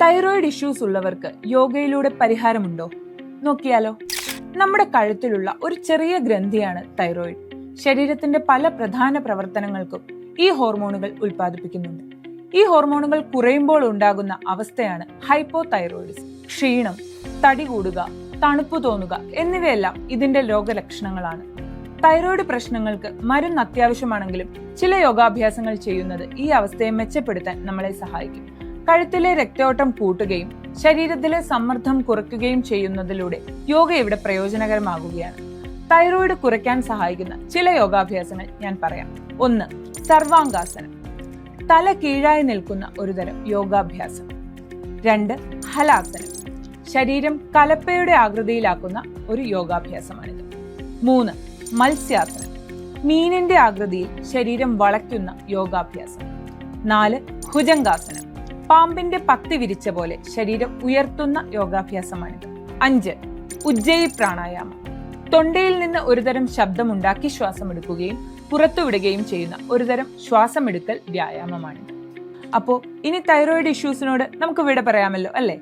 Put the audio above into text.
Thyroid issues ഉള്ളവർക്ക് യോഗയിലൂടെ പരിഹാരമുണ്ടോ? നോക്കിയാലോ. നമ്മുടെ കഴുത്തിലുള്ള ഒരു ചെറിയ ഗ്രന്ഥിയാണ് തൈറോയിഡ്. ശരീരത്തിന്റെ പല പ്രധാന പ്രവർത്തനങ്ങൾക്കും ഈ ഹോർമോണുകൾ ഉൽപ്പാദിപ്പിക്കുന്നുണ്ട്. ഈ ഹോർമോണുകൾ കുറയുമ്പോൾ ഉണ്ടാകുന്ന അവസ്ഥയാണ് ഹൈപ്പോതൈറോയിഡിസം. ക്ഷീണം, തടി കൂടുക, തണുപ്പ് തോന്നുക എന്നിവയെല്ലാം ഇതിന്റെ രോഗലക്ഷണങ്ങളാണ്. തൈറോയിഡ് പ്രശ്നങ്ങൾക്ക് മരുന്ന് അത്യാവശ്യമാണെങ്കിലും ചില യോഗാഭ്യാസങ്ങൾ ചെയ്യുന്നത് ഈ അവസ്ഥയെ മെച്ചപ്പെടുത്താൻ നമ്മളെ സഹായിക്കും. കഴുത്തിലെ രക്തയോട്ടം കൂട്ടുകയും ശരീരത്തിലെ സമ്മർദ്ദം കുറയ്ക്കുകയും ചെയ്യുന്നതിലൂടെ യോഗ ഇവിടെ പ്രയോജനകരമാകുകയാണ്. തൈറോയിഡ് കുറയ്ക്കാൻ സഹായിക്കുന്ന ചില യോഗാഭ്യാസങ്ങൾ ഞാൻ പറയാം. 1. സർവാംഗാസനം, തല കീഴായി നിൽക്കുന്ന ഒരു തരം യോഗാഭ്യാസം. 2. ഹലാസനം, ശരീരം കലപ്പയുടെ ആകൃതിയിലാക്കുന്ന ഒരു യോഗാഭ്യാസമാണിത്. 3. മത്സ്യാസനം, മീനിന്റെ ആകൃതിയിൽ ശരീരം വളയ്ക്കുന്ന യോഗാഭ്യാസം. 4. ഭുജംഗാസനം, പാമ്പിന്റെ പത്തി വിരിച്ച പോലെ ശരീരം ഉയർത്തുന്ന യോഗാഭ്യാസമാണിത്. 5. ഉജ്ജയി പ്രാണായാമം, തൊണ്ടയിൽ നിന്ന് ഒരുതരം ശബ്ദമുണ്ടാക്കി ശ്വാസമെടുക്കുകയും പുറത്തുവിടുകയും ചെയ്യുന്ന ഒരുതരം ശ്വാസമെടുക്കൽ വ്യായാമമാണിത്. അപ്പോ ഇനി തൈറോയിഡ് ഇഷ്യൂസിനോട് നമുക്ക് വിട പറയാമല്ലോ, അല്ലേ?